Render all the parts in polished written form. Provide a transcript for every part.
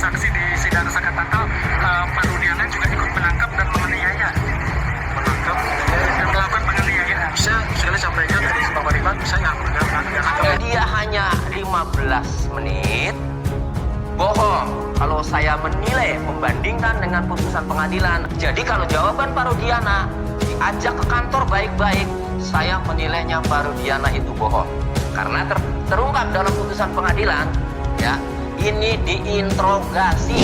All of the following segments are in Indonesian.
saksi di sidang Sakatatal, Pak Rudiana juga ikut menangkap dan menganiaya. Menangkap dan melakukan penganiayaan. Bisa sekali sampaikan dari Bapak Ridwan, saya nggak. Dia hanya 15 menit. Bohong kalau saya menilai membandingkan dengan putusan pengadilan. Jadi kalau jawaban Pak Rudiana diajak ke kantor baik-baik, saya menilainya Pak Rudiana itu bohong. Karena terungkap dalam putusan pengadilan, ya, ini diinterogasi.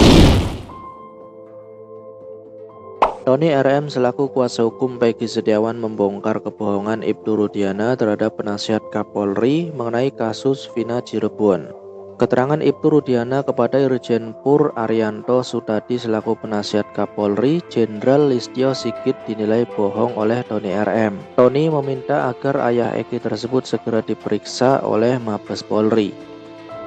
Tony RM selaku kuasa hukum Peggy Setiawan membongkar kebohongan Ibtu Rudiana terhadap penasihat Kapolri mengenai kasus Vina Cirebon. Keterangan Ibtu Rudiana kepada Irjen Pur Arianto Sutadi selaku penasihat Kapolri Jenderal Listio Sigit dinilai bohong oleh Tony RM. Tony meminta agar ayah Eki tersebut segera diperiksa oleh Mabes Polri.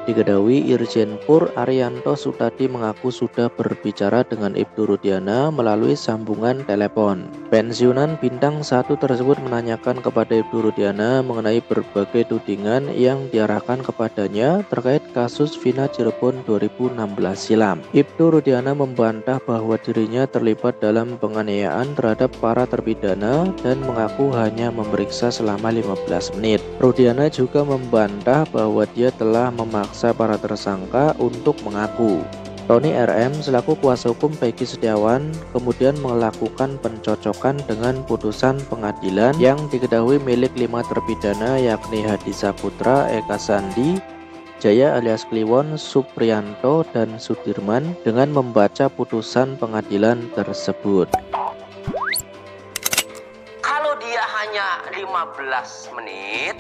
Diketahui Irjen Pur Arianto Sutadi mengaku sudah berbicara dengan Ibtu Rudiana melalui sambungan telepon. Pensiunan bintang 1 tersebut menanyakan kepada Ibtu Rudiana mengenai berbagai tudingan yang diarahkan kepadanya terkait kasus Vina Cirebon 2016 silam. Ibtu Rudiana membantah bahwa dirinya terlibat dalam penganiayaan terhadap para terpidana dan mengaku hanya memeriksa selama 15 menit. Rudiana juga membantah bahwa dia telah memaksa para tersangka untuk mengaku. Tony RM selaku kuasa hukum Peggy Setiawan kemudian melakukan pencocokan dengan putusan pengadilan yang diketahui milik 5 terpidana yakni Hadi Saputra, Eka Sandi, Jaya alias Kliwon, Supriyanto, dan Sudirman dengan membaca putusan pengadilan tersebut. Kalau dia hanya 15 menit,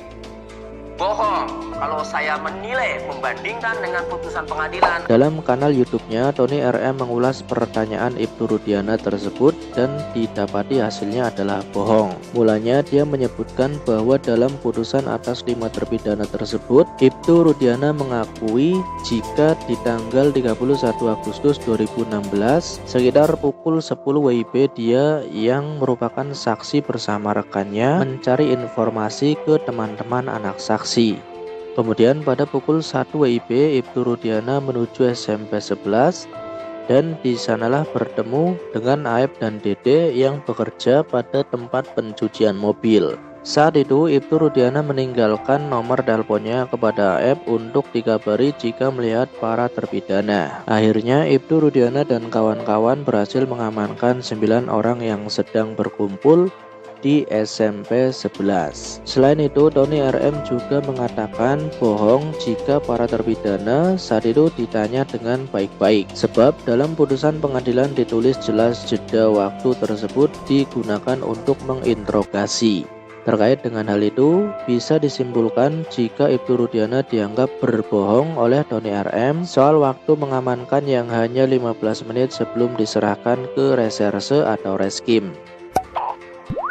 bohong kalau saya menilai membandingkan dengan putusan pengadilan. Dalam kanal YouTube-nya, Tony RM mengulas pertanyaan Ibtu Rudiana tersebut dan didapati hasilnya adalah bohong. Mulanya dia menyebutkan bahwa dalam putusan atas 5 terpidana tersebut, Ibtu Rudiana mengakui jika di tanggal 31 Agustus 2016 sekitar pukul 10 WIB dia yang merupakan saksi bersama rekannya mencari informasi ke teman-teman anak saksi. Kemudian pada pukul 1 WIB Ibtu Rudiana menuju SMP 11 dan di sanalah bertemu dengan Aep dan Dede yang bekerja pada tempat pencucian mobil. Saat itu Ibtu Rudiana meninggalkan nomor teleponnya kepada Aep untuk dikabari jika melihat para terpidana. Akhirnya Ibtu Rudiana dan kawan-kawan berhasil mengamankan 9 orang yang sedang berkumpul di SMP 11. Selain itu, Tony RM juga mengatakan bohong jika para terpidana saat itu ditanya dengan baik-baik. Sebab dalam putusan pengadilan ditulis jelas jeda waktu tersebut digunakan untuk menginterogasi. Terkait dengan hal itu, bisa disimpulkan jika Ibtu Rudiana dianggap berbohong oleh Tony RM soal waktu mengamankan yang hanya 15 menit sebelum diserahkan ke reserse atau reskim.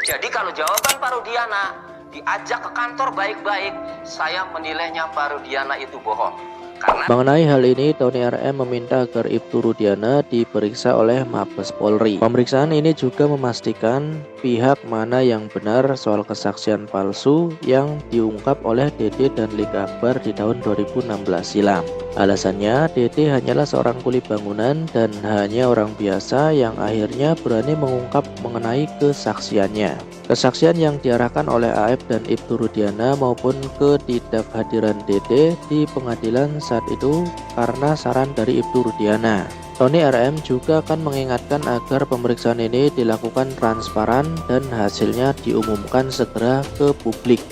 Jadi kalau jawaban Pak Rudiana diajak ke kantor baik-baik, saya menilainya Pak Rudiana itu bohong. Karena mengenai hal ini, Tony RM meminta agar Ibtu Rudiana diperiksa oleh Mabes Polri. Pemeriksaan ini juga memastikan pihak mana yang benar soal kesaksian palsu yang diungkap oleh Dede dan Lik Akbar di tahun 2016 silam. Alasannya, Dede hanyalah seorang kuli bangunan dan hanya orang biasa yang akhirnya berani mengungkap mengenai kesaksiannya. Kesaksian yang diarahkan oleh Aep dan Ibtu Rudiana maupun ketidakhadiran Dede di pengadilan saat itu karena saran dari Ibtu Rudiana. Tony RM juga akan mengingatkan agar pemeriksaan ini dilakukan transparan dan hasilnya diumumkan segera ke publik.